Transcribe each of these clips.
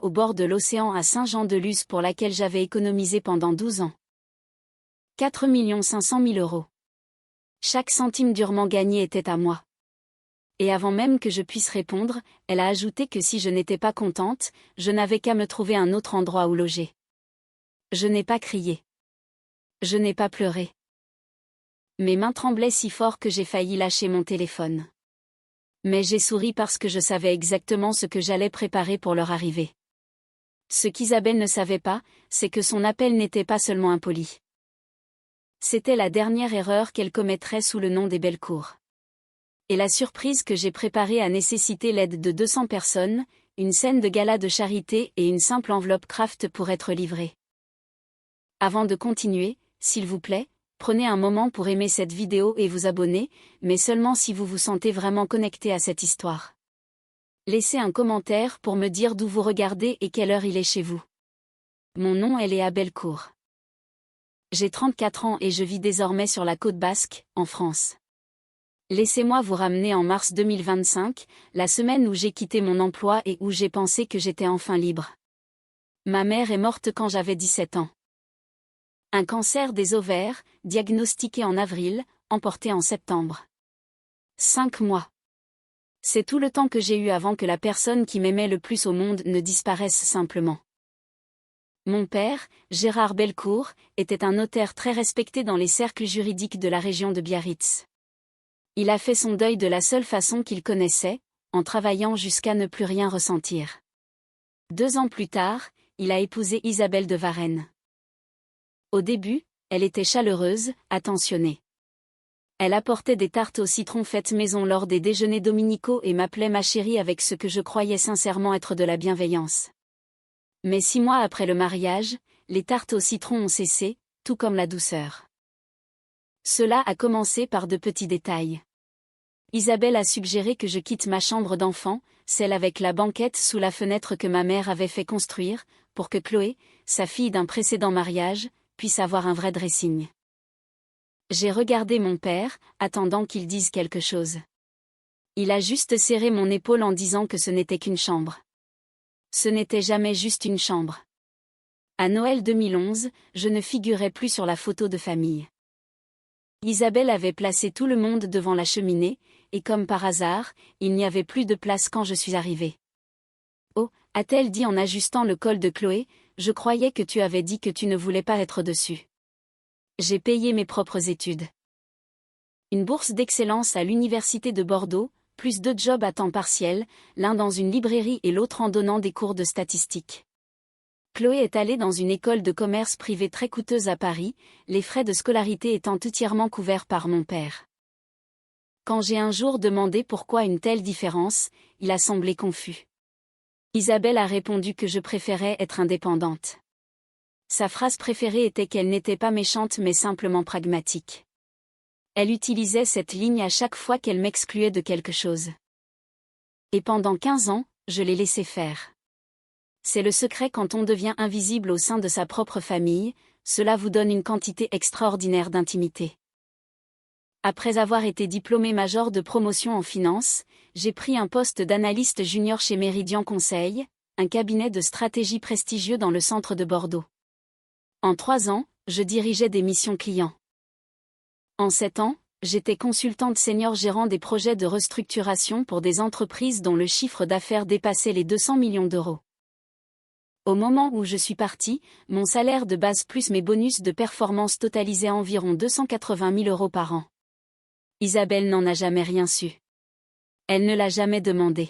au bord de l'océan à Saint-Jean-de-Luz pour laquelle j'avais économisé pendant 12 ans. 4 500 000 €. Chaque centime durement gagné était à moi. Et avant même que je puisse répondre, elle a ajouté que si je n'étais pas contente, je n'avais qu'à me trouver un autre endroit où loger. Je n'ai pas crié. Je n'ai pas pleuré. Mes mains tremblaient si fort que j'ai failli lâcher mon téléphone. Mais j'ai souri parce que je savais exactement ce que j'allais préparer pour leur arrivée. Ce qu'Isabelle ne savait pas, c'est que son appel n'était pas seulement impoli. C'était la dernière erreur qu'elle commettrait sous le nom des Bellecour. Et la surprise que j'ai préparée a nécessité l'aide de 200 personnes, une scène de gala de charité et une simple enveloppe Kraft pour être livrée. Avant de continuer, s'il vous plaît, prenez un moment pour aimer cette vidéo et vous abonner, mais seulement si vous vous sentez vraiment connecté à cette histoire. Laissez un commentaire pour me dire d'où vous regardez et quelle heure il est chez vous. Mon nom est Léa Bellecour. J'ai 34 ans et je vis désormais sur la côte basque, en France. Laissez-moi vous ramener en mars 2025, la semaine où j'ai quitté mon emploi et où j'ai pensé que j'étais enfin libre. Ma mère est morte quand j'avais 17 ans. Un cancer des ovaires, diagnostiqué en avril, emporté en septembre. 5 mois. C'est tout le temps que j'ai eu avant que la personne qui m'aimait le plus au monde ne disparaisse simplement. Mon père, Gérard Bellecour, était un notaire très respecté dans les cercles juridiques de la région de Biarritz. Il a fait son deuil de la seule façon qu'il connaissait, en travaillant jusqu'à ne plus rien ressentir. 2 ans plus tard, il a épousé Isabelle de Varenne. Au début, elle était chaleureuse, attentionnée. Elle apportait des tartes au citron faites maison lors des déjeuners dominicaux et m'appelait ma chérie avec ce que je croyais sincèrement être de la bienveillance. Mais 6 mois après le mariage, les tartes au citron ont cessé, tout comme la douceur. Cela a commencé par de petits détails. Isabelle a suggéré que je quitte ma chambre d'enfant, celle avec la banquette sous la fenêtre que ma mère avait fait construire, pour que Chloé, sa fille d'un précédent mariage, puisse avoir un vrai dressing. J'ai regardé mon père, attendant qu'il dise quelque chose. Il a juste serré mon épaule en disant que ce n'était qu'une chambre. Ce n'était jamais juste une chambre. À Noël 2011, je ne figurais plus sur la photo de famille. Isabelle avait placé tout le monde devant la cheminée, et comme par hasard, il n'y avait plus de place quand je suis arrivée. Oh, a-t-elle dit en ajustant le col de Chloé, je croyais que tu avais dit que tu ne voulais pas être dessus. J'ai payé mes propres études. Une bourse d'excellence à l'université de Bordeaux, plus 2 jobs à temps partiel, l'un dans une librairie et l'autre en donnant des cours de statistique. Chloé est allée dans une école de commerce privée très coûteuse à Paris, les frais de scolarité étant entièrement couverts par mon père. Quand j'ai un jour demandé pourquoi une telle différence, il a semblé confus. Isabelle a répondu que je préférais être indépendante. Sa phrase préférée était qu'elle n'était pas méchante mais simplement pragmatique. Elle utilisait cette ligne à chaque fois qu'elle m'excluait de quelque chose. Et pendant 15 ans, je l'ai laissé faire. C'est le secret quand on devient invisible au sein de sa propre famille, cela vous donne une quantité extraordinaire d'intimité. Après avoir été diplômé major de promotion en finance, j'ai pris un poste d'analyste junior chez Méridian Conseil, un cabinet de stratégie prestigieux dans le centre de Bordeaux. En 3 ans, je dirigeais des missions clients. En 7 ans, j'étais consultante senior gérant des projets de restructuration pour des entreprises dont le chiffre d'affaires dépassait les 200 millions d'euros. Au moment où je suis partie, mon salaire de base plus mes bonus de performance totalisaient environ 280 000 € par an. Isabelle n'en a jamais rien su. Elle ne l'a jamais demandé.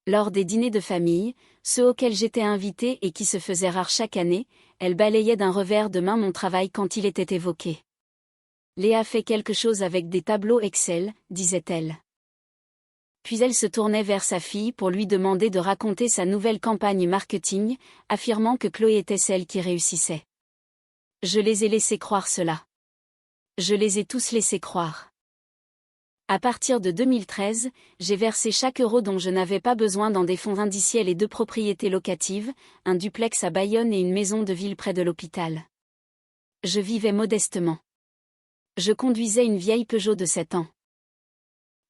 Lors des dîners de famille, ceux auxquels j'étais invitée et qui se faisaient rares chaque année, elle balayait d'un revers de main mon travail quand il était évoqué. Léa fait quelque chose avec des tableaux Excel, disait-elle. Puis elle se tournait vers sa fille pour lui demander de raconter sa nouvelle campagne marketing, affirmant que Chloé était celle qui réussissait. Je les ai laissés croire cela. Je les ai tous laissés croire. À partir de 2013, j'ai versé chaque euro dont je n'avais pas besoin dans des fonds indiciels et 2 propriétés locatives, un duplex à Bayonne et une maison de ville près de l'hôpital. Je vivais modestement. Je conduisais une vieille Peugeot de 7 ans.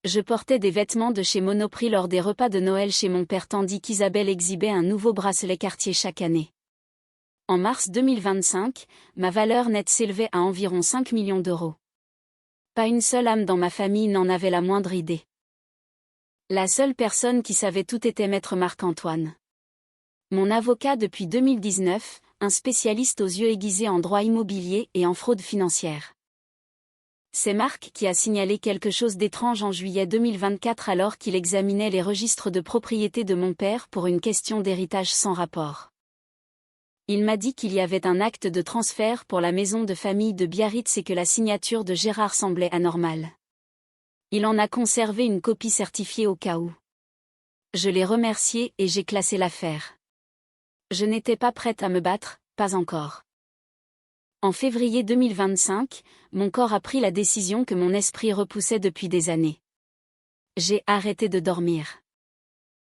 Je portais des vêtements de chez Monoprix lors des repas de Noël chez mon père tandis qu'Isabelle exhibait un nouveau bracelet Cartier chaque année. En mars 2025, ma valeur nette s'élevait à environ 5 millions d'euros. Pas une seule âme dans ma famille n'en avait la moindre idée. La seule personne qui savait tout était maître Marc-Antoine. Mon avocat depuis 2019, un spécialiste aux yeux aiguisés en droit immobilier et en fraude financière. C'est Marc qui a signalé quelque chose d'étrange en juillet 2024 alors qu'il examinait les registres de propriété de mon père pour une question d'héritage sans rapport. Il m'a dit qu'il y avait un acte de transfert pour la maison de famille de Biarritz et que la signature de Gérard semblait anormale. Il en a conservé une copie certifiée au cas où. Je l'ai remercié et j'ai classé l'affaire. Je n'étais pas prête à me battre, pas encore. En février 2025, mon corps a pris la décision que mon esprit repoussait depuis des années. J'ai arrêté de dormir.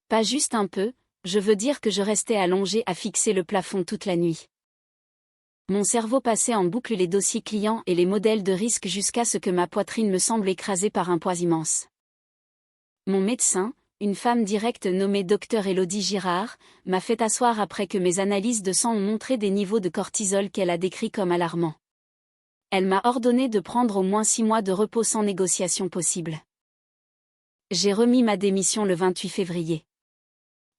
Pas juste un peu, je veux dire que je restais allongée à fixer le plafond toute la nuit. Mon cerveau passait en boucle les dossiers clients et les modèles de risque jusqu'à ce que ma poitrine me semble écrasée par un poids immense. Mon médecin, une femme directe nommée Dr Élodie Girard, m'a fait asseoir après que mes analyses de sang ont montré des niveaux de cortisol qu'elle a décrits comme alarmants. Elle m'a ordonné de prendre au moins 6 mois de repos sans négociation possible. J'ai remis ma démission le 28 février.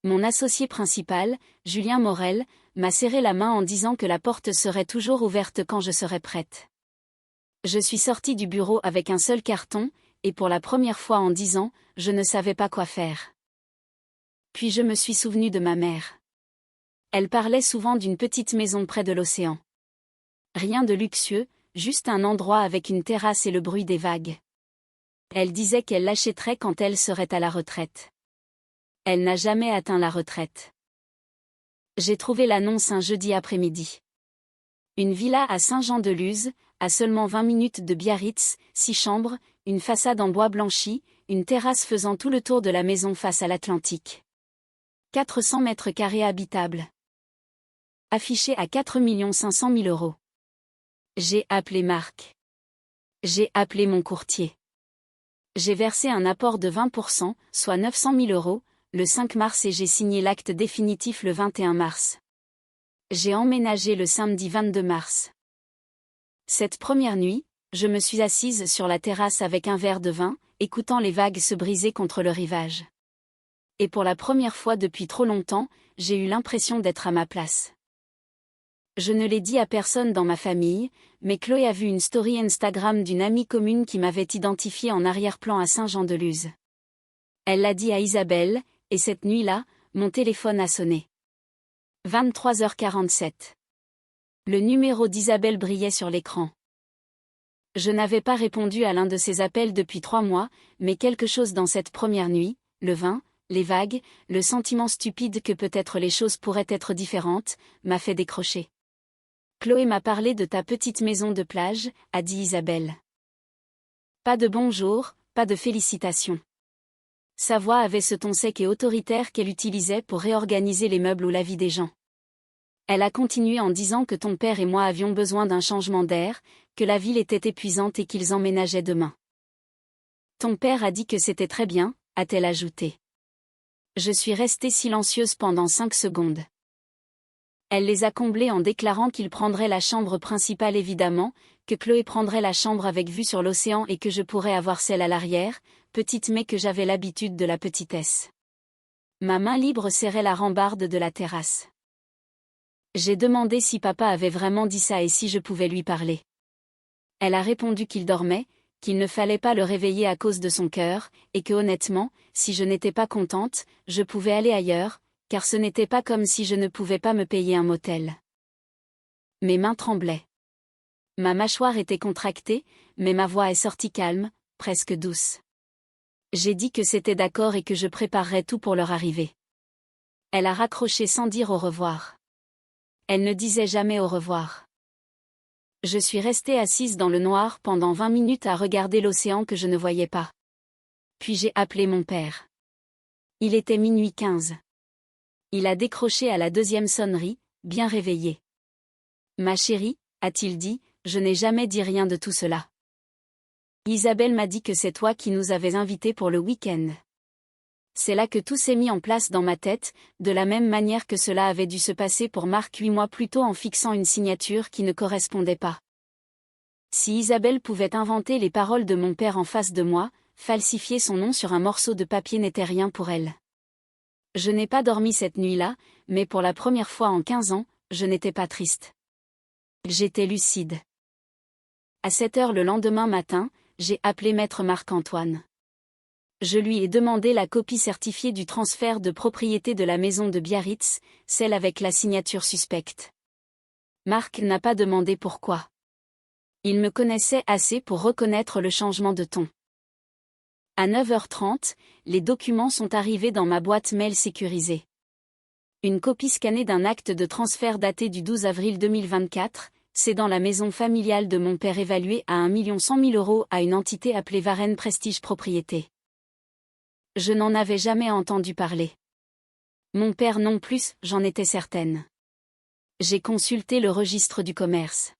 Mon associé principal, Julien Morel, m'a serré la main en disant que la porte serait toujours ouverte quand je serais prête. Je suis sortie du bureau avec un seul carton, et pour la première fois en 10 ans, je ne savais pas quoi faire. Puis je me suis souvenue de ma mère. Elle parlait souvent d'une petite maison près de l'océan. Rien de luxueux, juste un endroit avec une terrasse et le bruit des vagues. Elle disait qu'elle l'achèterait quand elle serait à la retraite. Elle n'a jamais atteint la retraite. J'ai trouvé l'annonce un jeudi après-midi. Une villa à Saint-Jean-de-Luz, à seulement 20 minutes de Biarritz, 6 chambres, une façade en bois blanchi, une terrasse faisant tout le tour de la maison face à l'Atlantique. 400 mètres carrés habitables. Affiché à 4 500 000 euros. J'ai appelé Marc. J'ai appelé mon courtier. J'ai versé un apport de 20%, soit 900 000 euros, le 5 mars et j'ai signé l'acte définitif le 21 mars. J'ai emménagé le samedi 22 mars. Cette première nuit, je me suis assise sur la terrasse avec un verre de vin, écoutant les vagues se briser contre le rivage. Et pour la première fois depuis trop longtemps, j'ai eu l'impression d'être à ma place. Je ne l'ai dit à personne dans ma famille, mais Chloé a vu une story Instagram d'une amie commune qui m'avait identifiée en arrière-plan à Saint-Jean-de-Luz. Elle l'a dit à Isabelle, et cette nuit-là, mon téléphone a sonné. 23h47. Le numéro d'Isabelle brillait sur l'écran. Je n'avais pas répondu à l'un de ses appels depuis 3 mois, mais quelque chose dans cette première nuit, le vin, les vagues, le sentiment stupide que peut-être les choses pourraient être différentes, m'a fait décrocher. Chloé m'a parlé de ta petite maison de plage, a dit Isabelle. Pas de bonjour, pas de félicitations. Sa voix avait ce ton sec et autoritaire qu'elle utilisait pour réorganiser les meubles ou la vie des gens. Elle a continué en disant que ton père et moi avions besoin d'un changement d'air, que la ville était épuisante et qu'ils emménageaient demain. Ton père a dit que c'était très bien, a-t-elle ajouté. Je suis restée silencieuse pendant 5 secondes. Elle les a comblés en déclarant qu'il prendrait la chambre principale évidemment, que Chloé prendrait la chambre avec vue sur l'océan et que je pourrais avoir celle à l'arrière, petite mais que j'avais l'habitude de la petitesse. Ma main libre serrait la rambarde de la terrasse. J'ai demandé si papa avait vraiment dit ça et si je pouvais lui parler. Elle a répondu qu'il dormait, qu'il ne fallait pas le réveiller à cause de son cœur, et que honnêtement, si je n'étais pas contente, je pouvais aller ailleurs, car ce n'était pas comme si je ne pouvais pas me payer un motel. Mes mains tremblaient. Ma mâchoire était contractée, mais ma voix est sortie calme, presque douce. J'ai dit que c'était d'accord et que je préparerais tout pour leur arrivée. Elle a raccroché sans dire au revoir. Elle ne disait jamais au revoir. Je suis restée assise dans le noir pendant 20 minutes à regarder l'océan que je ne voyais pas. Puis j'ai appelé mon père. Il était minuit 15. Il a décroché à la 2e sonnerie, bien réveillé. Ma chérie, a-t-il dit, je n'ai jamais dit rien de tout cela. Isabelle m'a dit que c'est toi qui nous avais invités pour le week-end. C'est là que tout s'est mis en place dans ma tête, de la même manière que cela avait dû se passer pour Marc 8 mois plus tôt en fixant une signature qui ne correspondait pas. Si Isabelle pouvait inventer les paroles de mon père en face de moi, falsifier son nom sur un morceau de papier n'était rien pour elle. Je n'ai pas dormi cette nuit-là, mais pour la première fois en 15 ans, je n'étais pas triste. J'étais lucide. À 7 heures le lendemain matin, j'ai appelé maître Marc-Antoine. Je lui ai demandé la copie certifiée du transfert de propriété de la maison de Biarritz, celle avec la signature suspecte. Marc n'a pas demandé pourquoi. Il me connaissait assez pour reconnaître le changement de ton. À 9h30, les documents sont arrivés dans ma boîte mail sécurisée. Une copie scannée d'un acte de transfert daté du 12 avril 2024, c'est dans la maison familiale de mon père évaluée à 1 100 000 € à une entité appelée Varenne Prestige Propriété. Je n'en avais jamais entendu parler. Mon père non plus, j'en étais certaine. J'ai consulté le registre du commerce.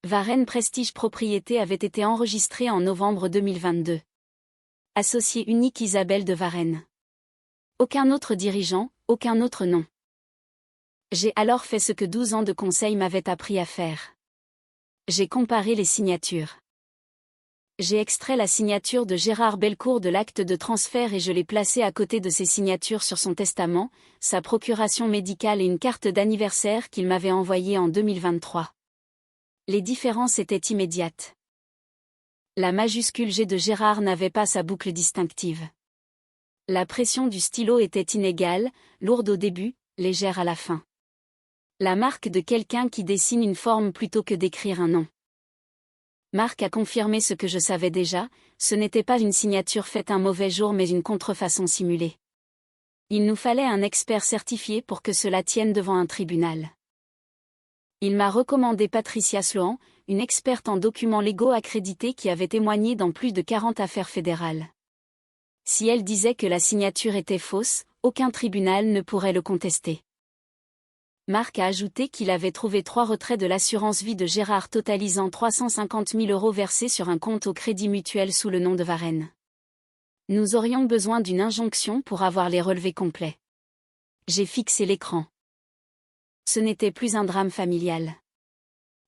Varenne Prestige Propriété avait été enregistré en novembre 2022. Associé unique Isabelle de Varenne. Aucun autre dirigeant, aucun autre nom. J'ai alors fait ce que 12 ans de conseil m'avaient appris à faire. J'ai comparé les signatures. J'ai extrait la signature de Gérard Belcourt de l'acte de transfert et je l'ai placée à côté de ses signatures sur son testament, sa procuration médicale et une carte d'anniversaire qu'il m'avait envoyée en 2023. Les différences étaient immédiates. La majuscule G de Gérard n'avait pas sa boucle distinctive. La pression du stylo était inégale, lourde au début, légère à la fin. La marque de quelqu'un qui dessine une forme plutôt que d'écrire un nom. Marc a confirmé ce que je savais déjà, ce n'était pas une signature faite un mauvais jour mais une contrefaçon simulée. Il nous fallait un expert certifié pour que cela tienne devant un tribunal. Il m'a recommandé Patricia Sloan, une experte en documents légaux accréditée qui avait témoigné dans plus de 40 affaires fédérales. Si elle disait que la signature était fausse, aucun tribunal ne pourrait le contester. Marc a ajouté qu'il avait trouvé 3 retraits de l'assurance vie de Gérard totalisant 350 000 € versés sur un compte au Crédit Mutuel sous le nom de Varenne. Nous aurions besoin d'une injonction pour avoir les relevés complets. J'ai fixé l'écran. Ce n'était plus un drame familial.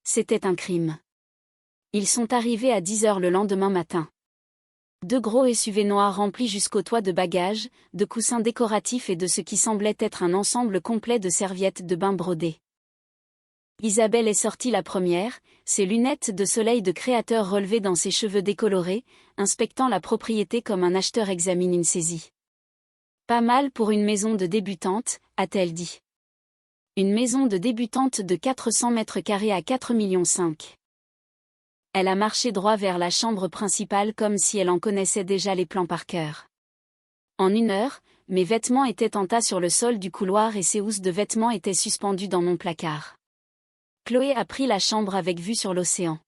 C'était un crime. Ils sont arrivés à 10 h le lendemain matin. 2 gros SUV noirs remplis jusqu'au toit de bagages, de coussins décoratifs et de ce qui semblait être un ensemble complet de serviettes de bain brodées. Isabelle est sortie la première, ses lunettes de soleil de créateur relevées dans ses cheveux décolorés, inspectant la propriété comme un acheteur examine une saisie. Pas mal pour une maison de débutante, a-t-elle dit. Une maison de débutante de 400 mètres carrés à 4,5 millions. Elle a marché droit vers la chambre principale comme si elle en connaissait déjà les plans par cœur. En 1 heure, mes vêtements étaient en tas sur le sol du couloir et ses housses de vêtements étaient suspendues dans mon placard. Chloé a pris la chambre avec vue sur l'océan.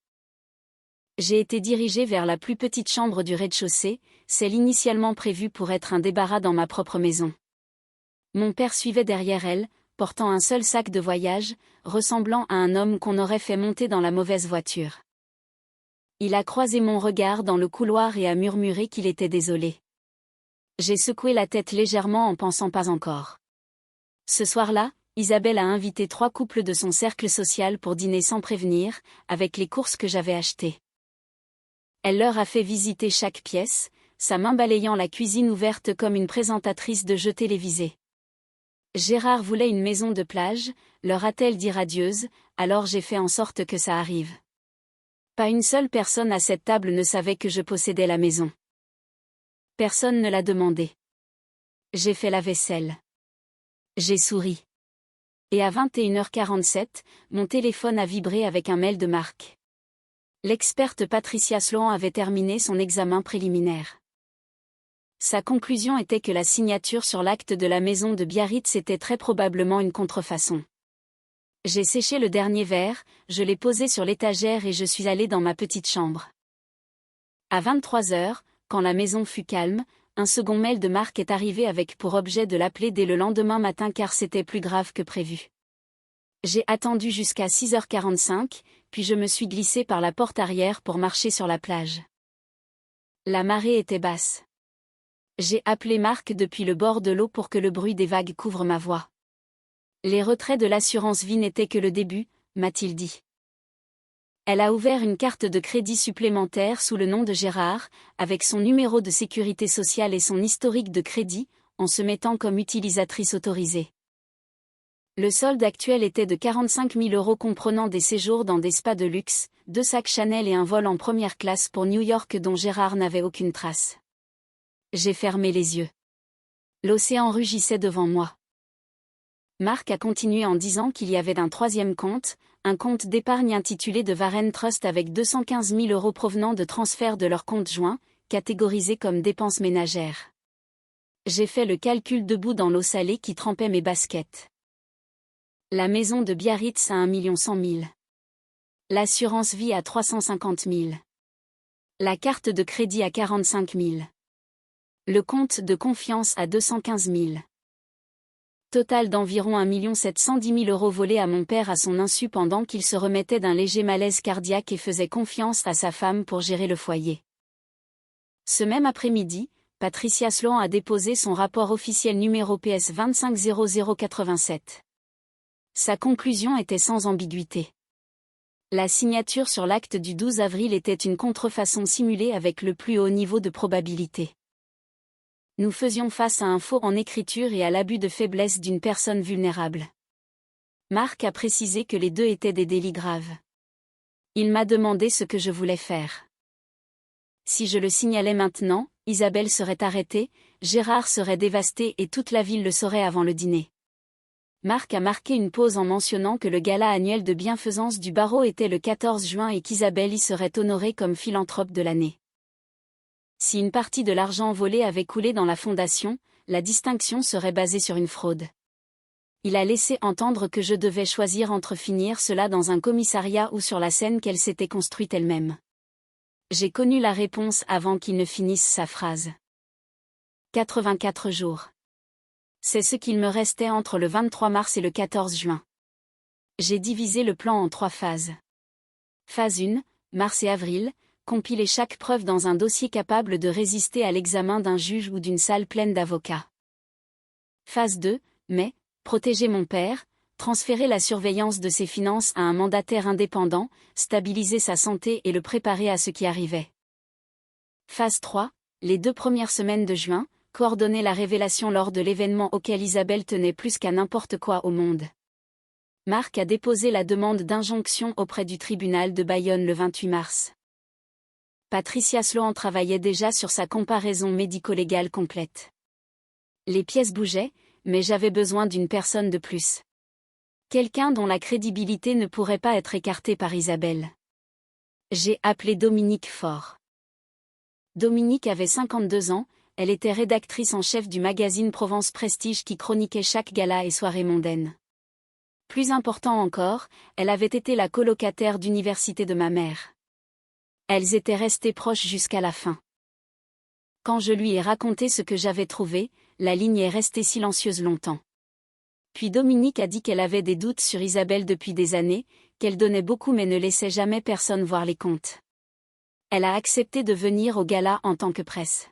J'ai été dirigée vers la plus petite chambre du rez-de-chaussée, celle initialement prévue pour être un débarras dans ma propre maison. Mon père suivait derrière elle, portant un seul sac de voyage, ressemblant à un homme qu'on aurait fait monter dans la mauvaise voiture. Il a croisé mon regard dans le couloir et a murmuré qu'il était désolé. J'ai secoué la tête légèrement en pensant pas encore. Ce soir-là, Isabelle a invité 3 couples de son cercle social pour dîner sans prévenir, avec les courses que j'avais achetées. Elle leur a fait visiter chaque pièce, sa main balayant la cuisine ouverte comme une présentatrice de jeux télévisés. Gérard voulait une maison de plage, leur a-t-elle dit radieuse, alors j'ai fait en sorte que ça arrive. Pas une seule personne à cette table ne savait que je possédais la maison. Personne ne l'a demandé. J'ai fait la vaisselle. J'ai souri. Et à 21h47, mon téléphone a vibré avec un mail de Marc. L'experte Patricia Sloan avait terminé son examen préliminaire. Sa conclusion était que la signature sur l'acte de la maison de Biarritz était très probablement une contrefaçon. J'ai séché le dernier verre, je l'ai posé sur l'étagère et je suis allée dans ma petite chambre. À 23h, quand la maison fut calme, un second mail de Marc est arrivé avec pour objet de l'appeler dès le lendemain matin car c'était plus grave que prévu. J'ai attendu jusqu'à 6h45, puis je me suis glissée par la porte arrière pour marcher sur la plage. La marée était basse. J'ai appelé Marc depuis le bord de l'eau pour que le bruit des vagues couvre ma voix. Les retraits de l'assurance vie n'étaient que le début, m'a-t-il dit. Elle a ouvert une carte de crédit supplémentaire sous le nom de Gérard, avec son numéro de sécurité sociale et son historique de crédit, en se mettant comme utilisatrice autorisée. Le solde actuel était de 45 000 € comprenant des séjours dans des spas de luxe, 2 sacs Chanel et un vol en première classe pour New York dont Gérard n'avait aucune trace. J'ai fermé les yeux. L'océan rugissait devant moi. Marc a continué en disant qu'il y avait un troisième compte, un compte d'épargne intitulé de Varenne Trust avec 215 000 € provenant de transferts de leur compte joint, catégorisé comme dépenses ménagères. J'ai fait le calcul debout dans l'eau salée qui trempait mes baskets. La maison de Biarritz à 1 100 000. L'assurance vie à 350 000. La carte de crédit à 45 000. Le compte de confiance à 215 000. Total d'environ 1 710 000 € volés à mon père à son insu pendant qu'il se remettait d'un léger malaise cardiaque et faisait confiance à sa femme pour gérer le foyer. Ce même après-midi, Patricia Sloan a déposé son rapport officiel numéro PS 250087. Sa conclusion était sans ambiguïté. La signature sur l'acte du 12 avril était une contrefaçon simulée avec le plus haut niveau de probabilité. Nous faisions face à un faux en écriture et à l'abus de faiblesse d'une personne vulnérable. Marc a précisé que les deux étaient des délits graves. Il m'a demandé ce que je voulais faire. Si je le signalais maintenant, Isabelle serait arrêtée, Gérard serait dévasté et toute la ville le saurait avant le dîner. Marc a marqué une pause en mentionnant que le gala annuel de bienfaisance du barreau était le 14 juin et qu'Isabelle y serait honorée comme philanthrope de l'année. Si une partie de l'argent volé avait coulé dans la fondation, la distinction serait basée sur une fraude. Il a laissé entendre que je devais choisir entre finir cela dans un commissariat ou sur la scène qu'elle s'était construite elle-même. J'ai connu la réponse avant qu'il ne finisse sa phrase. 84 jours. C'est ce qu'il me restait entre le 23 mars et le 14 juin. J'ai divisé le plan en 3 phases. Phase 1, mars et avril, compiler chaque preuve dans un dossier capable de résister à l'examen d'un juge ou d'une salle pleine d'avocats. Phase 2, mai, protéger mon père, transférer la surveillance de ses finances à un mandataire indépendant, stabiliser sa santé et le préparer à ce qui arrivait. Phase 3, les 2 premières semaines de juin, coordonner la révélation lors de l'événement auquel Isabelle tenait plus qu'à n'importe quoi au monde. Marc a déposé la demande d'injonction auprès du tribunal de Bayonne le 28 mars. Patricia Sloan travaillait déjà sur sa comparaison médico-légale complète. Les pièces bougeaient, mais j'avais besoin d'une personne de plus. Quelqu'un dont la crédibilité ne pourrait pas être écartée par Isabelle. J'ai appelé Dominique Faure. Dominique avait 52 ans, elle était rédactrice en chef du magazine Provence Prestige qui chroniquait chaque gala et soirée mondaine. Plus important encore, elle avait été la colocataire d'université de ma mère. Elles étaient restées proches jusqu'à la fin. Quand je lui ai raconté ce que j'avais trouvé, la ligne est restée silencieuse longtemps. Puis Dominique a dit qu'elle avait des doutes sur Isabelle depuis des années, qu'elle donnait beaucoup mais ne laissait jamais personne voir les comptes. Elle a accepté de venir au gala en tant que presse.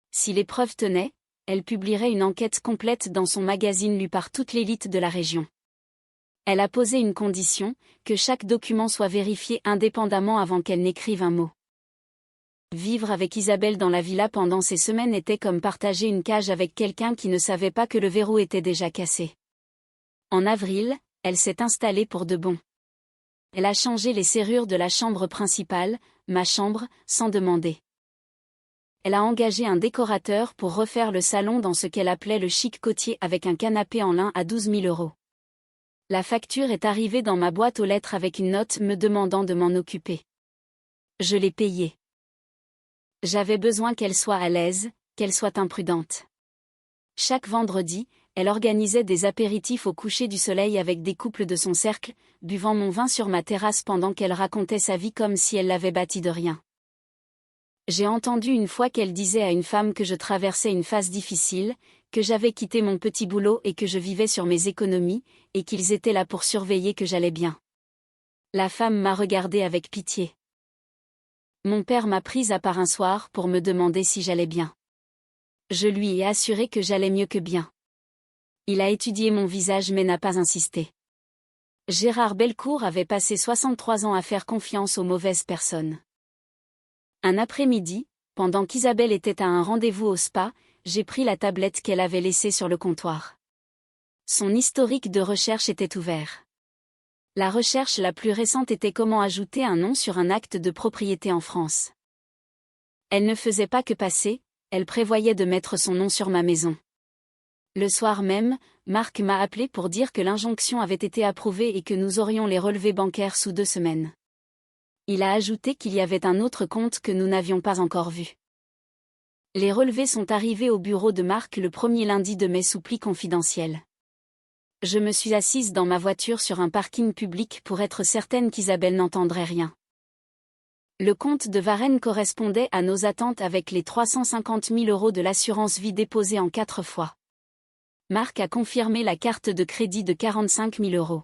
Si les preuves tenaient, elle publierait une enquête complète dans son magazine lu par toute l'élite de la région. Elle a posé une condition, que chaque document soit vérifié indépendamment avant qu'elle n'écrive un mot. Vivre avec Isabelle dans la villa pendant ces semaines était comme partager une cage avec quelqu'un qui ne savait pas que le verrou était déjà cassé. En avril, elle s'est installée pour de bon. Elle a changé les serrures de la chambre principale, ma chambre, sans demander. Elle a engagé un décorateur pour refaire le salon dans ce qu'elle appelait le chic côtier avec un canapé en lin à 12 000 €. La facture est arrivée dans ma boîte aux lettres avec une note me demandant de m'en occuper. Je l'ai payée. J'avais besoin qu'elle soit à l'aise, qu'elle soit imprudente. Chaque vendredi, elle organisait des apéritifs au coucher du soleil avec des couples de son cercle, buvant mon vin sur ma terrasse pendant qu'elle racontait sa vie comme si elle l'avait bâtie de rien. J'ai entendu une fois qu'elle disait à une femme que je traversais une phase difficile, que j'avais quitté mon petit boulot et que je vivais sur mes économies, et qu'ils étaient là pour surveiller que j'allais bien. La femme m'a regardé avec pitié. Mon père m'a prise à part un soir pour me demander si j'allais bien. Je lui ai assuré que j'allais mieux que bien. Il a étudié mon visage mais n'a pas insisté. Gérard Belcourt avait passé 63 ans à faire confiance aux mauvaises personnes. Un après-midi, pendant qu'Isabelle était à un rendez-vous au spa, j'ai pris la tablette qu'elle avait laissée sur le comptoir. Son historique de recherche était ouvert. La recherche la plus récente était comment ajouter un nom sur un acte de propriété en France. Elle ne faisait pas que passer, elle prévoyait de mettre son nom sur ma maison. Le soir même, Marc m'a appelé pour dire que l'injonction avait été approuvée et que nous aurions les relevés bancaires sous 2 semaines. Il a ajouté qu'il y avait un autre compte que nous n'avions pas encore vu. Les relevés sont arrivés au bureau de Marc le premier lundi de mai sous pli confidentiel. Je me suis assise dans ma voiture sur un parking public pour être certaine qu'Isabelle n'entendrait rien. Le compte de Varenne correspondait à nos attentes avec les 350 000 € de l'assurance vie déposée en 4 fois. Marc a confirmé la carte de crédit de 45 000 €.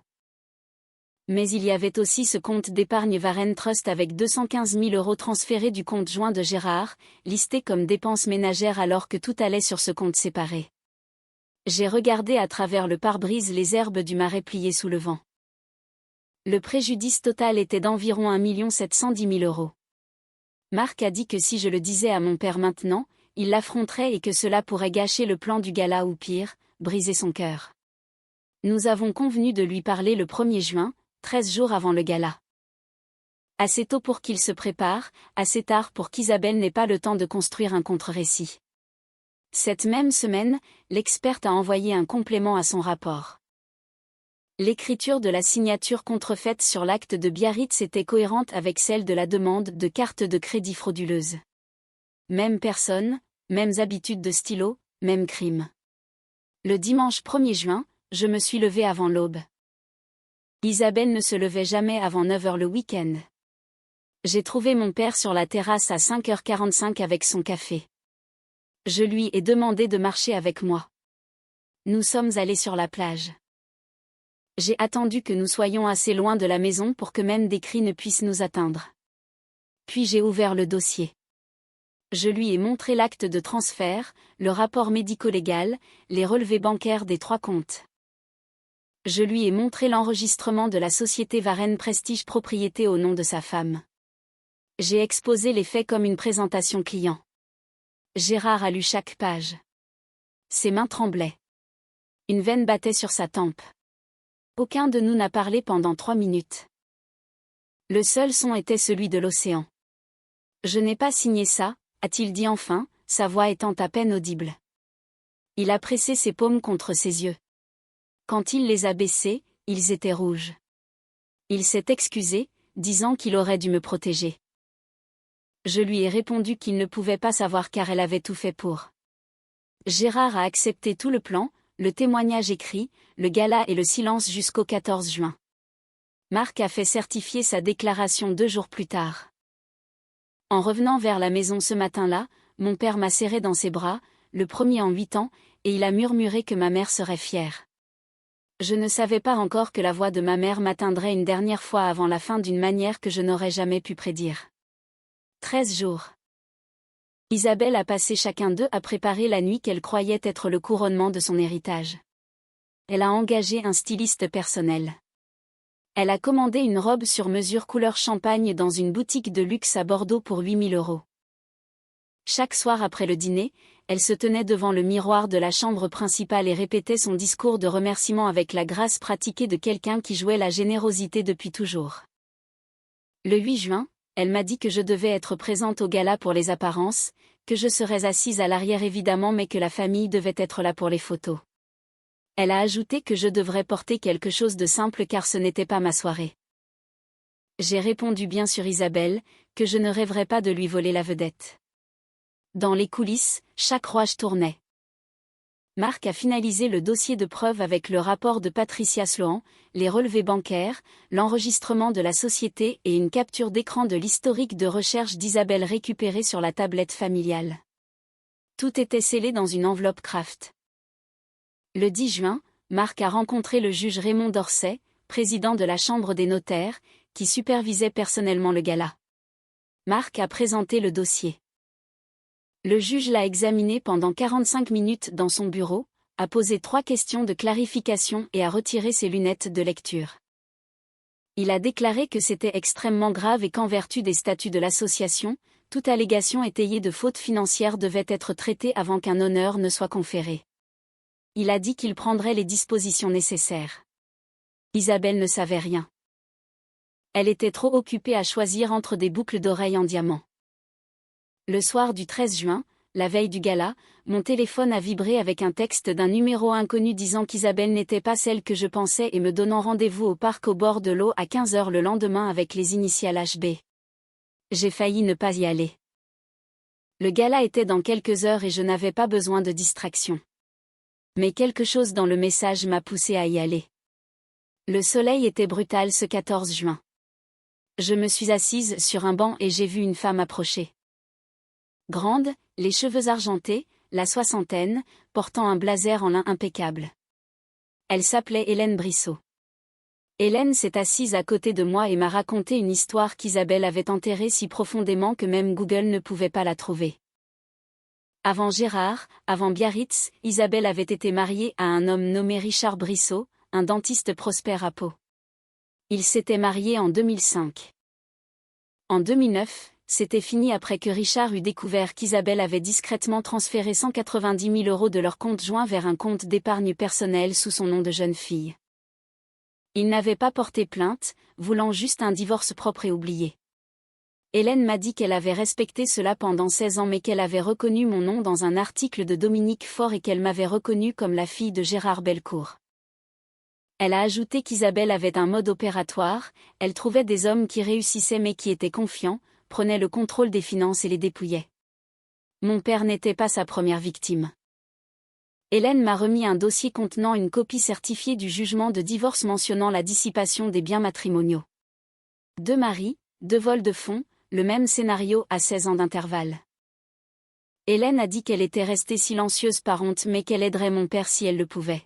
Mais il y avait aussi ce compte d'épargne Varenne Trust avec 215 000 € transférés du compte joint de Gérard, listé comme dépenses ménagères alors que tout allait sur ce compte séparé. J'ai regardé à travers le pare-brise les herbes du marais pliées sous le vent. Le préjudice total était d'environ 1 710 000 €. Marc a dit que si je le disais à mon père maintenant, il l'affronterait et que cela pourrait gâcher le plan du gala ou pire, briser son cœur. Nous avons convenu de lui parler le 1er juin, 13 jours avant le gala. Assez tôt pour qu'il se prépare, assez tard pour qu'Isabelle n'ait pas le temps de construire un contre-récit. Cette même semaine, l'experte a envoyé un complément à son rapport. L'écriture de la signature contrefaite sur l'acte de Biarritz était cohérente avec celle de la demande de carte de crédit frauduleuse. Même personne, mêmes habitudes de stylo, même crime. Le dimanche 1er juin, je me suis levée avant l'aube. Isabelle ne se levait jamais avant 9 h le week-end. J'ai trouvé mon père sur la terrasse à 5h45 avec son café. Je lui ai demandé de marcher avec moi. Nous sommes allés sur la plage. J'ai attendu que nous soyons assez loin de la maison pour que même des cris ne puissent nous atteindre. Puis j'ai ouvert le dossier. Je lui ai montré l'acte de transfert, le rapport médico-légal, les relevés bancaires des 3 comptes. Je lui ai montré l'enregistrement de la société Varenne Prestige Propriété au nom de sa femme. J'ai exposé les faits comme une présentation client. Gérard a lu chaque page. Ses mains tremblaient. Une veine battait sur sa tempe. Aucun de nous n'a parlé pendant 3 minutes. Le seul son était celui de l'océan. Je n'ai pas signé ça, a-t-il dit enfin, sa voix étant à peine audible. Il a pressé ses paumes contre ses yeux. Quand il les a baissés, ils étaient rouges. Il s'est excusé, disant qu'il aurait dû me protéger. Je lui ai répondu qu'il ne pouvait pas savoir car elle avait tout fait pour. Gérard a accepté tout le plan, le témoignage écrit, le gala et le silence jusqu'au 14 juin. Marc a fait certifier sa déclaration 2 jours plus tard. En revenant vers la maison ce matin-là, mon père m'a serré dans ses bras, le premier en 8 ans, et il a murmuré que ma mère serait fière. Je ne savais pas encore que la voix de ma mère m'atteindrait une dernière fois avant la fin d'une manière que je n'aurais jamais pu prédire. 13 jours. Isabelle a passé chacun d'eux à préparer la nuit qu'elle croyait être le couronnement de son héritage. Elle a engagé un styliste personnel. Elle a commandé une robe sur mesure couleur champagne dans une boutique de luxe à Bordeaux pour 8 000 €. Chaque soir après le dîner, elle se tenait devant le miroir de la chambre principale et répétait son discours de remerciement avec la grâce pratiquée de quelqu'un qui jouait la générosité depuis toujours. Le 8 juin, elle m'a dit que je devais être présente au gala pour les apparences, que je serais assise à l'arrière évidemment mais que la famille devait être là pour les photos. Elle a ajouté que je devrais porter quelque chose de simple car ce n'était pas ma soirée. J'ai répondu bien sûr Isabelle, que je ne rêverais pas de lui voler la vedette. Dans les coulisses, chaque rouage tournait. Marc a finalisé le dossier de preuve avec le rapport de Patricia Sloan, les relevés bancaires, l'enregistrement de la société et une capture d'écran de l'historique de recherche d'Isabelle récupérée sur la tablette familiale. Tout était scellé dans une enveloppe Kraft. Le 10 juin, Marc a rencontré le juge Raymond Dorset, président de la Chambre des notaires, qui supervisait personnellement le gala. Marc a présenté le dossier. Le juge l'a examiné pendant 45 minutes dans son bureau, a posé 3 questions de clarification et a retiré ses lunettes de lecture. Il a déclaré que c'était extrêmement grave et qu'en vertu des statuts de l'association, toute allégation étayée de faute financière devait être traitée avant qu'un honneur ne soit conféré. Il a dit qu'il prendrait les dispositions nécessaires. Isabelle ne savait rien. Elle était trop occupée à choisir entre des boucles d'oreilles en diamant. Le soir du 13 juin, la veille du gala, mon téléphone a vibré avec un texte d'un numéro inconnu disant qu'Isabelle n'était pas celle que je pensais et me donnant rendez-vous au parc au bord de l'eau à 15h le lendemain avec les initiales HB. J'ai failli ne pas y aller. Le gala était dans quelques heures et je n'avais pas besoin de distraction. Mais quelque chose dans le message m'a poussé à y aller. Le soleil était brutal ce 14 juin. Je me suis assise sur un banc et j'ai vu une femme approcher. Grande, les cheveux argentés, la soixantaine, portant un blazer en lin impeccable. Elle s'appelait Hélène Brissot. Hélène s'est assise à côté de moi et m'a raconté une histoire qu'Isabelle avait enterrée si profondément que même Google ne pouvait pas la trouver. Avant Gérard, avant Biarritz, Isabelle avait été mariée à un homme nommé Richard Brissot, un dentiste prospère à Pau. Ils s'étaient mariés en 2005. En 2009, c'était fini après que Richard eut découvert qu'Isabelle avait discrètement transféré 190 000 € de leur compte joint vers un compte d'épargne personnelle sous son nom de jeune fille. Il n'avait pas porté plainte, voulant juste un divorce propre et oublié. Hélène m'a dit qu'elle avait respecté cela pendant 16 ans mais qu'elle avait reconnu mon nom dans un article de Dominique Faure et qu'elle m'avait reconnue comme la fille de Gérard Belcourt. Elle a ajouté qu'Isabelle avait un mode opératoire, elle trouvait des hommes qui réussissaient mais qui étaient confiants, prenaient le contrôle des finances et les dépouillaient. Mon père n'était pas sa première victime. Hélène m'a remis un dossier contenant une copie certifiée du jugement de divorce mentionnant la dissipation des biens matrimoniaux. 2 maris, 2 vols de fonds, le même scénario à 16 ans d'intervalle. Hélène a dit qu'elle était restée silencieuse par honte mais qu'elle aiderait mon père si elle le pouvait.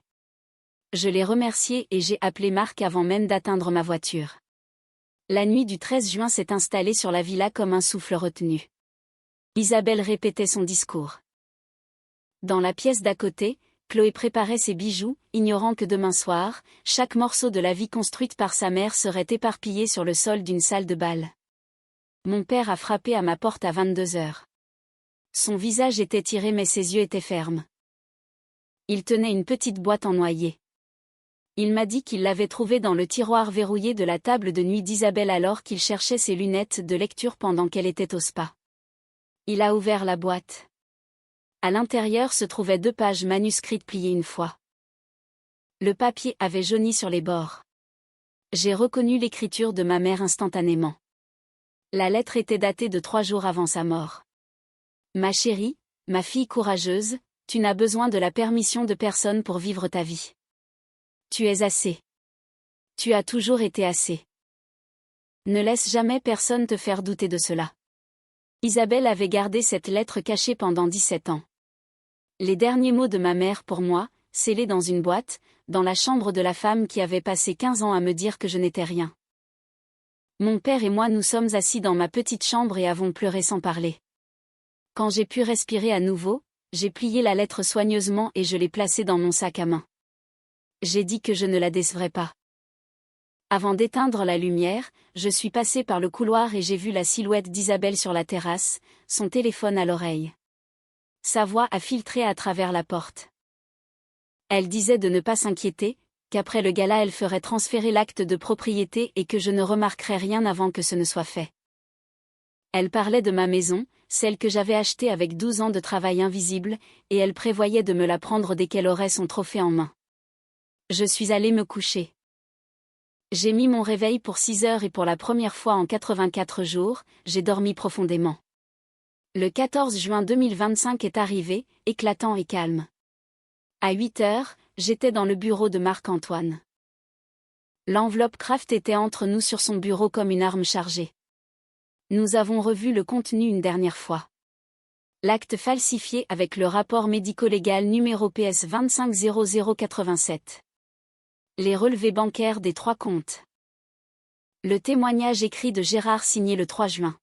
Je l'ai remerciée et j'ai appelé Marc avant même d'atteindre ma voiture. La nuit du 13 juin s'est installée sur la villa comme un souffle retenu. Isabelle répétait son discours. Dans la pièce d'à côté, Chloé préparait ses bijoux, ignorant que demain soir, chaque morceau de la vie construite par sa mère serait éparpillé sur le sol d'une salle de bal. Mon père a frappé à ma porte à 22h. Son visage était tiré mais ses yeux étaient fermes. Il tenait une petite boîte en noyer. Il m'a dit qu'il l'avait trouvée dans le tiroir verrouillé de la table de nuit d'Isabelle alors qu'il cherchait ses lunettes de lecture pendant qu'elle était au spa. Il a ouvert la boîte. À l'intérieur se trouvaient 2 pages manuscrites pliées une fois. Le papier avait jauni sur les bords. J'ai reconnu l'écriture de ma mère instantanément. La lettre était datée de 3 jours avant sa mort. Ma chérie, ma fille courageuse, tu n'as besoin de la permission de personne pour vivre ta vie. Tu es assez. Tu as toujours été assez. Ne laisse jamais personne te faire douter de cela. Isabelle avait gardé cette lettre cachée pendant 17 ans. Les derniers mots de ma mère pour moi, scellés dans une boîte, dans la chambre de la femme qui avait passé 15 ans à me dire que je n'étais rien. Mon père et moi nous sommes assis dans ma petite chambre et avons pleuré sans parler. Quand j'ai pu respirer à nouveau, j'ai plié la lettre soigneusement et je l'ai placée dans mon sac à main. J'ai dit que je ne la décevrais pas. Avant d'éteindre la lumière, je suis passée par le couloir et j'ai vu la silhouette d'Isabelle sur la terrasse, son téléphone à l'oreille. Sa voix a filtré à travers la porte. Elle disait de ne pas s'inquiéter, qu'après le gala elle ferait transférer l'acte de propriété et que je ne remarquerais rien avant que ce ne soit fait. Elle parlait de ma maison, celle que j'avais achetée avec 12 ans de travail invisible, et elle prévoyait de me la prendre dès qu'elle aurait son trophée en main. Je suis allée me coucher. J'ai mis mon réveil pour 6 heures et pour la première fois en 84 jours, j'ai dormi profondément. Le 14 juin 2025 est arrivé, éclatant et calme. À 8 heures, j'étais dans le bureau de Marc-Antoine. L'enveloppe Kraft était entre nous sur son bureau comme une arme chargée. Nous avons revu le contenu une dernière fois. L'acte falsifié avec le rapport médico-légal numéro PS 250087. Les relevés bancaires des 3 comptes. Le témoignage écrit de Gérard signé le 3 juin.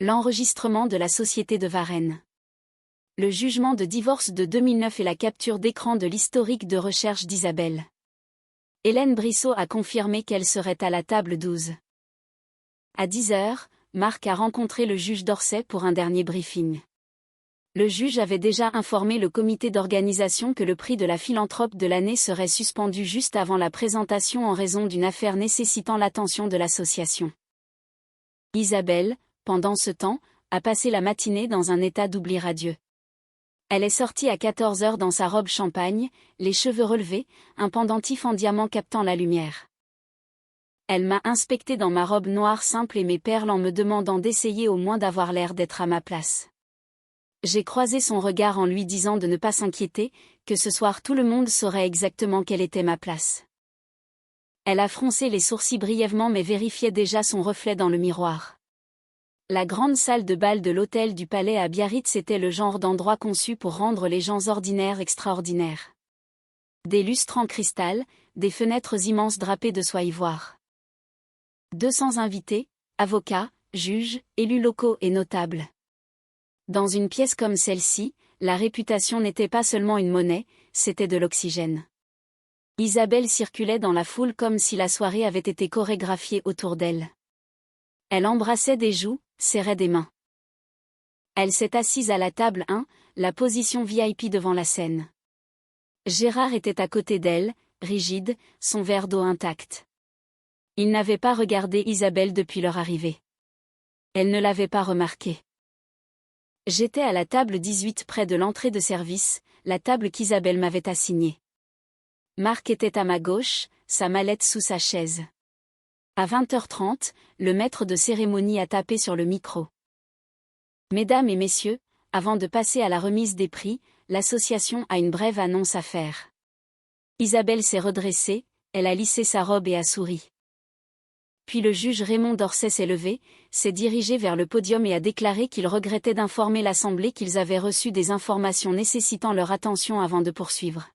L'enregistrement de la Société de Varennes. Le jugement de divorce de 2009 et la capture d'écran de l'historique de recherche d'Isabelle. Hélène Brissot a confirmé qu'elle serait à la table 12. À 10h, Marc a rencontré le juge d'Orsay pour un dernier briefing. Le juge avait déjà informé le comité d'organisation que le prix de la philanthrope de l'année serait suspendu juste avant la présentation en raison d'une affaire nécessitant l'attention de l'association. Isabelle, pendant ce temps, a passé la matinée dans un état d'oubli radieux. Elle est sortie à 14h dans sa robe champagne, les cheveux relevés, un pendentif en diamant captant la lumière. Elle m'a inspecté dans ma robe noire simple et mes perles en me demandant d'essayer au moins d'avoir l'air d'être à ma place. J'ai croisé son regard en lui disant de ne pas s'inquiéter, que ce soir tout le monde saurait exactement quelle était ma place. Elle a froncé les sourcils brièvement mais vérifiait déjà son reflet dans le miroir. La grande salle de bal de l'hôtel du Palais à Biarritz était le genre d'endroit conçu pour rendre les gens ordinaires extraordinaires. Des lustres en cristal, des fenêtres immenses drapées de soie ivoire. 200 invités, avocats, juges, élus locaux et notables. Dans une pièce comme celle-ci, la réputation n'était pas seulement une monnaie, c'était de l'oxygène. Isabelle circulait dans la foule comme si la soirée avait été chorégraphiée autour d'elle. Elle embrassait des joues, serrait des mains. Elle s'est assise à la table 1, la position VIP devant la scène. Gérard était à côté d'elle, rigide, son verre d'eau intact. Il n'avait pas regardé Isabelle depuis leur arrivée. Elle ne l'avait pas remarqué. J'étais à la table 18 près de l'entrée de service, la table qu'Isabelle m'avait assignée. Marc était à ma gauche, sa mallette sous sa chaise. À 20h30, le maître de cérémonie a tapé sur le micro. Mesdames et messieurs, avant de passer à la remise des prix, l'association a une brève annonce à faire. Isabelle s'est redressée, elle a lissé sa robe et a souri. Puis le juge Raymond d'Orsay s'est levé, s'est dirigé vers le podium et a déclaré qu'il regrettait d'informer l'Assemblée qu'ils avaient reçu des informations nécessitant leur attention avant de poursuivre.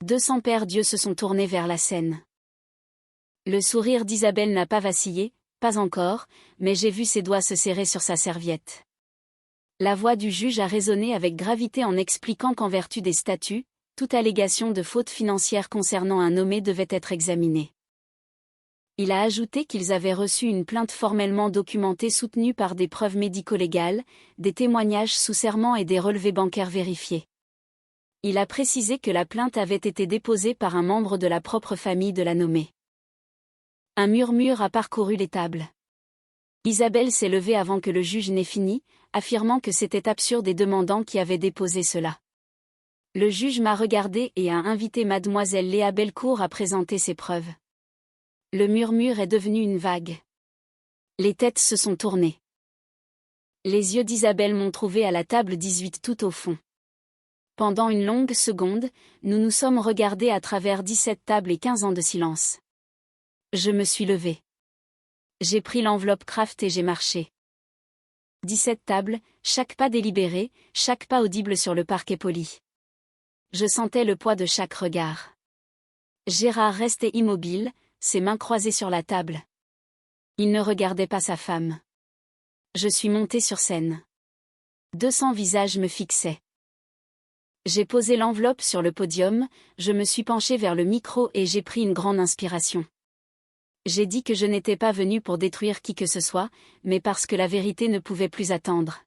200 paires d'yeux se sont tournés vers la scène. Le sourire d'Isabelle n'a pas vacillé, pas encore, mais j'ai vu ses doigts se serrer sur sa serviette. La voix du juge a résonné avec gravité en expliquant qu'en vertu des statuts, toute allégation de faute financière concernant un nommé devait être examinée. Il a ajouté qu'ils avaient reçu une plainte formellement documentée soutenue par des preuves médico-légales, des témoignages sous serment et des relevés bancaires vérifiés. Il a précisé que la plainte avait été déposée par un membre de la propre famille de la nommée. Un murmure a parcouru les tables. Isabelle s'est levée avant que le juge n'ait fini, affirmant que c'était absurde et demandant qui avait déposé cela. Le juge m'a regardé et a invité mademoiselle Léa Bellecour à présenter ses preuves. Le murmure est devenu une vague. Les têtes se sont tournées. Les yeux d'Isabelle m'ont trouvé à la table 18 tout au fond. Pendant une longue seconde, nous nous sommes regardés à travers 17 tables et 15 ans de silence. Je me suis levée. J'ai pris l'enveloppe Kraft et j'ai marché. 17 tables, chaque pas délibéré, chaque pas audible sur le parquet poli. Je sentais le poids de chaque regard. Gérard restait immobile, ses mains croisées sur la table. Il ne regardait pas sa femme. Je suis montée sur scène. 200 visages me fixaient. J'ai posé l'enveloppe sur le podium, je me suis penchée vers le micro et j'ai pris une grande inspiration. J'ai dit que je n'étais pas venue pour détruire qui que ce soit, mais parce que la vérité ne pouvait plus attendre.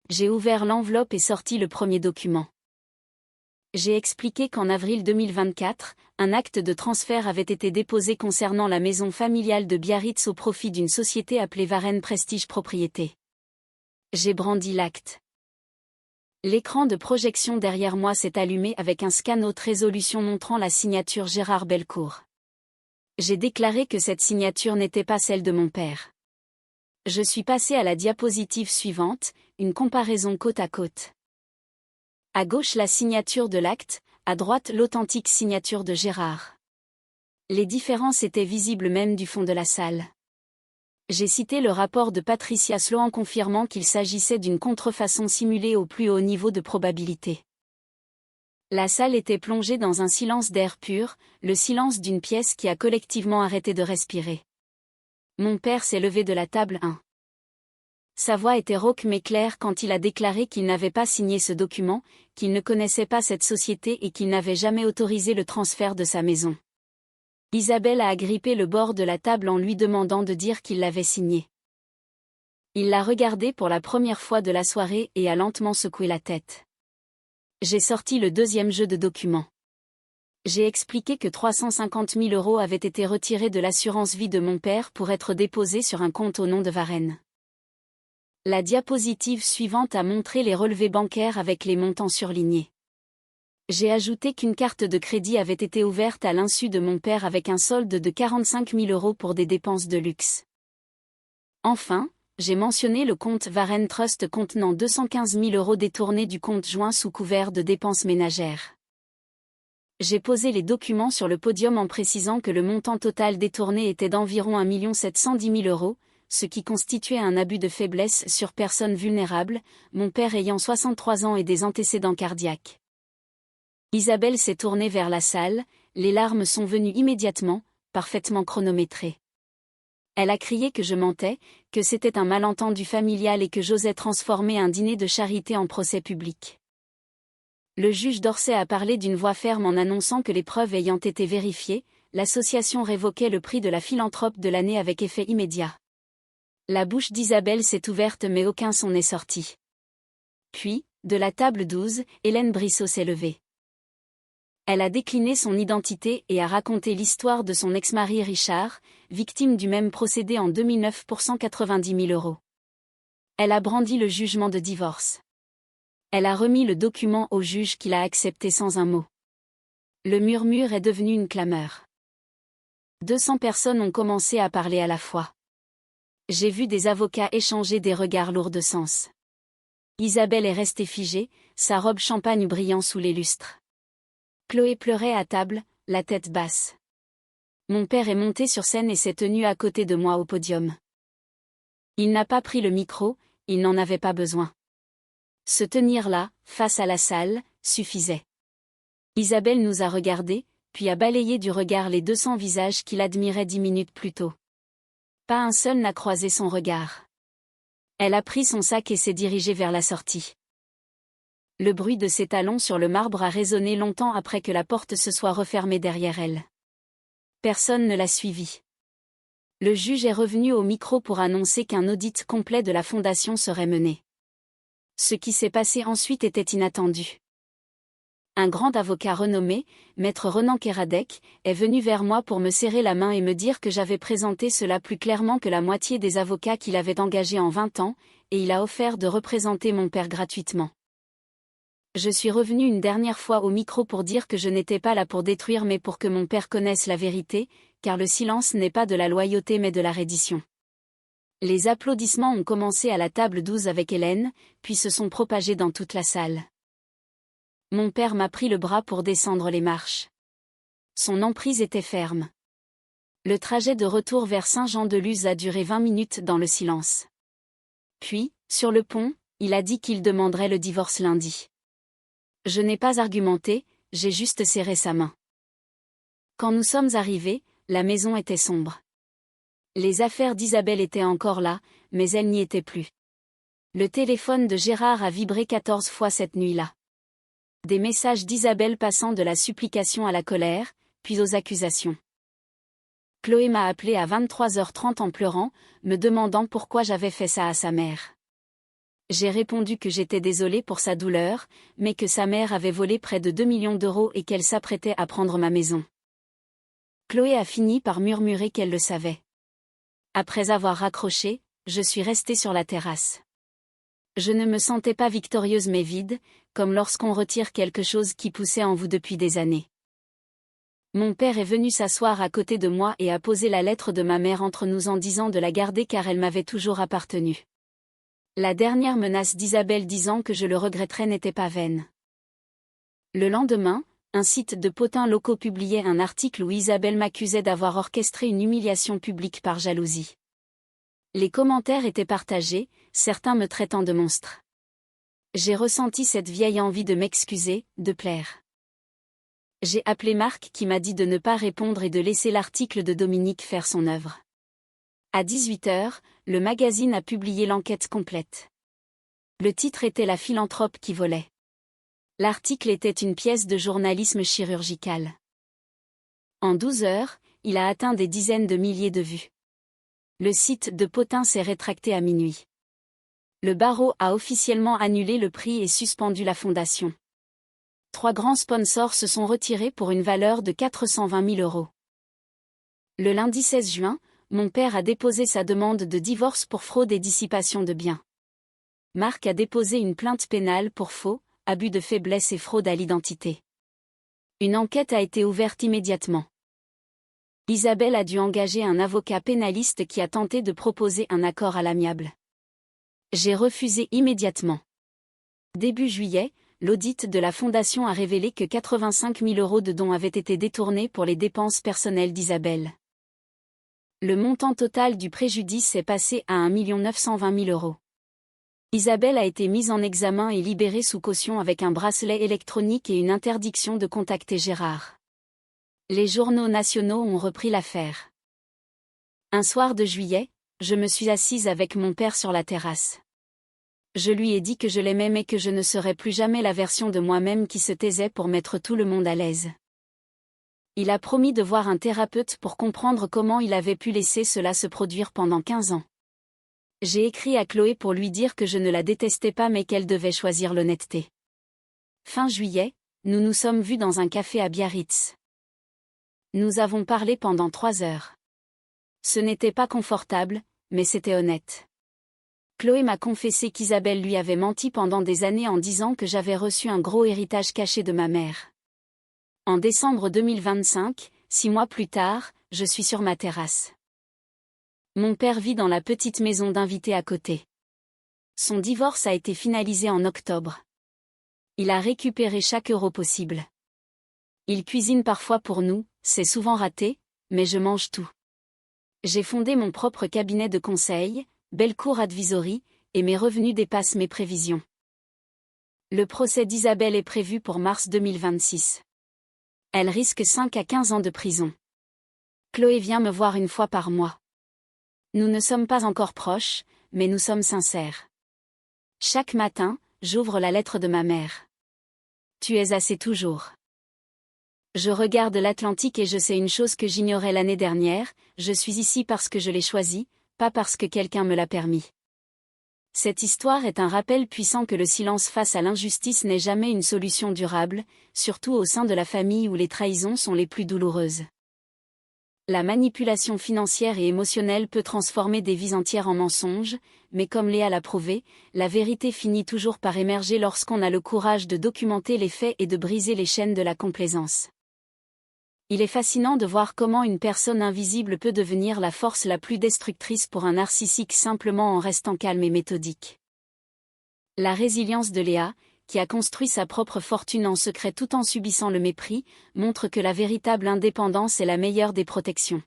J'ai ouvert l'enveloppe et sorti le premier document. J'ai expliqué qu'en avril 2024, un acte de transfert avait été déposé concernant la maison familiale de Biarritz au profit d'une société appelée Varennes Prestige Propriété. J'ai brandi l'acte. L'écran de projection derrière moi s'est allumé avec un scan haute résolution montrant la signature Gérard Bellecour. J'ai déclaré que cette signature n'était pas celle de mon père. Je suis passé à la diapositive suivante, une comparaison côte à côte. À gauche la signature de l'acte, à droite l'authentique signature de Gérard. Les différences étaient visibles même du fond de la salle. J'ai cité le rapport de Patricia Sloan confirmant qu'il s'agissait d'une contrefaçon simulée au plus haut niveau de probabilité. La salle était plongée dans un silence d'air pur, le silence d'une pièce qui a collectivement arrêté de respirer. Mon père s'est levé de la table 1. Sa voix était rauque mais claire quand il a déclaré qu'il n'avait pas signé ce document, qu'il ne connaissait pas cette société et qu'il n'avait jamais autorisé le transfert de sa maison. Isabelle a agrippé le bord de la table en lui demandant de dire qu'il l'avait signé. Il l'a regardé pour la première fois de la soirée et a lentement secoué la tête. J'ai sorti le deuxième jeu de documents. J'ai expliqué que 350 000 € avaient été retirés de l'assurance vie de mon père pour être déposés sur un compte au nom de Varenne. La diapositive suivante a montré les relevés bancaires avec les montants surlignés. J'ai ajouté qu'une carte de crédit avait été ouverte à l'insu de mon père avec un solde de 45 000 € pour des dépenses de luxe. Enfin, j'ai mentionné le compte Varenne Trust contenant 215 000 € détournés du compte joint sous couvert de dépenses ménagères. J'ai posé les documents sur le podium en précisant que le montant total détourné était d'environ 1 710 000 €, ce qui constituait un abus de faiblesse sur personnes vulnérables, mon père ayant 63 ans et des antécédents cardiaques. Isabelle s'est tournée vers la salle, les larmes sont venues immédiatement, parfaitement chronométrées. Elle a crié que je mentais, que c'était un malentendu familial et que j'osais transformer un dîner de charité en procès public. Le juge d'Orsay a parlé d'une voix ferme en annonçant que les preuves ayant été vérifiées, l'association révoquait le prix de la philanthrope de l'année avec effet immédiat. La bouche d'Isabelle s'est ouverte mais aucun son n'est sorti. Puis, de la table 12, Hélène Brissot s'est levée. Elle a décliné son identité et a raconté l'histoire de son ex-mari Richard, victime du même procédé en 2009 pour 190 000 €. Elle a brandi le jugement de divorce. Elle a remis le document au juge qui l'a accepté sans un mot. Le murmure est devenu une clameur. 200 personnes ont commencé à parler à la fois. J'ai vu des avocats échanger des regards lourds de sens. Isabelle est restée figée, sa robe champagne brillant sous les lustres. Chloé pleurait à table, la tête basse. Mon père est monté sur scène et s'est tenu à côté de moi au podium. Il n'a pas pris le micro, il n'en avait pas besoin. Se tenir là, face à la salle, suffisait. Isabelle nous a regardés, puis a balayé du regard les 200 visages qu'il admirait 10 minutes plus tôt. Pas un seul n'a croisé son regard. Elle a pris son sac et s'est dirigée vers la sortie. Le bruit de ses talons sur le marbre a résonné longtemps après que la porte se soit refermée derrière elle. Personne ne l'a suivie. Le juge est revenu au micro pour annoncer qu'un audit complet de la fondation serait mené. Ce qui s'est passé ensuite était inattendu. Un grand avocat renommé, maître Renan Kéradec, est venu vers moi pour me serrer la main et me dire que j'avais présenté cela plus clairement que la moitié des avocats qu'il avait engagés en 20 ans, et il a offert de représenter mon père gratuitement. Je suis revenu une dernière fois au micro pour dire que je n'étais pas là pour détruire mais pour que mon père connaisse la vérité, car le silence n'est pas de la loyauté mais de la reddition. Les applaudissements ont commencé à la table 12 avec Hélène, puis se sont propagés dans toute la salle. Mon père m'a pris le bras pour descendre les marches. Son emprise était ferme. Le trajet de retour vers Saint-Jean-de-Luz a duré 20 minutes dans le silence. Puis, sur le pont, il a dit qu'il demanderait le divorce lundi. Je n'ai pas argumenté, j'ai juste serré sa main. Quand nous sommes arrivés, la maison était sombre. Les affaires d'Isabelle étaient encore là, mais elles n'y étaient plus. Le téléphone de Gérard a vibré 14 fois cette nuit-là. Des messages d'Isabelle passant de la supplication à la colère, puis aux accusations. Chloé m'a appelé à 23h30 en pleurant, me demandant pourquoi j'avais fait ça à sa mère. J'ai répondu que j'étais désolée pour sa douleur, mais que sa mère avait volé près de 2 millions d'euros et qu'elle s'apprêtait à prendre ma maison. Chloé a fini par murmurer qu'elle le savait. Après avoir raccroché, je suis restée sur la terrasse. Je ne me sentais pas victorieuse mais vide, comme lorsqu'on retire quelque chose qui poussait en vous depuis des années. Mon père est venu s'asseoir à côté de moi et a posé la lettre de ma mère entre nous en disant de la garder car elle m'avait toujours appartenu. La dernière menace d'Isabelle disant que je le regretterais n'était pas vaine. Le lendemain, un site de potins locaux publiait un article où Isabelle m'accusait d'avoir orchestré une humiliation publique par jalousie. Les commentaires étaient partagés, certains me traitant de monstre. J'ai ressenti cette vieille envie de m'excuser, de plaire. J'ai appelé Marc qui m'a dit de ne pas répondre et de laisser l'article de Dominique faire son œuvre. À 18h, le magazine a publié l'enquête complète. Le titre était La philanthrope qui volait. L'article était une pièce de journalisme chirurgical. En 12 heures, il a atteint des dizaines de milliers de vues. Le site de Potin s'est rétracté à minuit. Le barreau a officiellement annulé le prix et suspendu la fondation. 3 grands sponsors se sont retirés pour une valeur de 420 000 €. Le lundi 16 juin, mon père a déposé sa demande de divorce pour fraude et dissipation de biens. Marc a déposé une plainte pénale pour faux, abus de faiblesse et fraude à l'identité. Une enquête a été ouverte immédiatement. Isabelle a dû engager un avocat pénaliste qui a tenté de proposer un accord à l'amiable. J'ai refusé immédiatement. Début juillet, l'audit de la fondation a révélé que 85 000 € de dons avaient été détournés pour les dépenses personnelles d'Isabelle. Le montant total du préjudice est passé à 1 920 000 €. Isabelle a été mise en examen et libérée sous caution avec un bracelet électronique et une interdiction de contacter Gérard. Les journaux nationaux ont repris l'affaire. Un soir de juillet, je me suis assise avec mon père sur la terrasse. Je lui ai dit que je l'aimais mais que je ne serais plus jamais la version de moi-même qui se taisait pour mettre tout le monde à l'aise. Il a promis de voir un thérapeute pour comprendre comment il avait pu laisser cela se produire pendant 15 ans. J'ai écrit à Chloé pour lui dire que je ne la détestais pas mais qu'elle devait choisir l'honnêteté. Fin juillet, nous nous sommes vus dans un café à Biarritz. Nous avons parlé pendant 3 heures. Ce n'était pas confortable, mais c'était honnête. Chloé m'a confessé qu'Isabelle lui avait menti pendant des années en disant que j'avais reçu un gros héritage caché de ma mère. En décembre 2025, 6 mois plus tard, je suis sur ma terrasse. Mon père vit dans la petite maison d'invité à côté. Son divorce a été finalisé en octobre. Il a récupéré chaque euro possible. Il cuisine parfois pour nous, c'est souvent raté, mais je mange tout. J'ai fondé mon propre cabinet de conseil, Belcourt Advisory, et mes revenus dépassent mes prévisions. Le procès d'Isabelle est prévu pour mars 2026. Elle risque 5 à 15 ans de prison. Chloé vient me voir une fois par mois. Nous ne sommes pas encore proches, mais nous sommes sincères. Chaque matin, j'ouvre la lettre de ma mère. Tu es assez toujours. Je regarde l'Atlantique et je sais une chose que j'ignorais l'année dernière, je suis ici parce que je l'ai choisi, pas parce que quelqu'un me l'a permis. Cette histoire est un rappel puissant que le silence face à l'injustice n'est jamais une solution durable, surtout au sein de la famille où les trahisons sont les plus douloureuses. La manipulation financière et émotionnelle peut transformer des vies entières en mensonges, mais comme Léa l'a prouvé, la vérité finit toujours par émerger lorsqu'on a le courage de documenter les faits et de briser les chaînes de la complaisance. Il est fascinant de voir comment une personne invisible peut devenir la force la plus destructrice pour un narcissique simplement en restant calme et méthodique. La résilience de Léa, qui a construit sa propre fortune en secret tout en subissant le mépris, montre que la véritable indépendance est la meilleure des protections.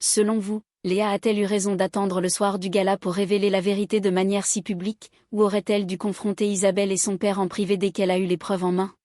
Selon vous, Léa a-t-elle eu raison d'attendre le soir du gala pour révéler la vérité de manière si publique, ou aurait-elle dû confronter Isabelle et son père en privé dès qu'elle a eu les preuves en main ?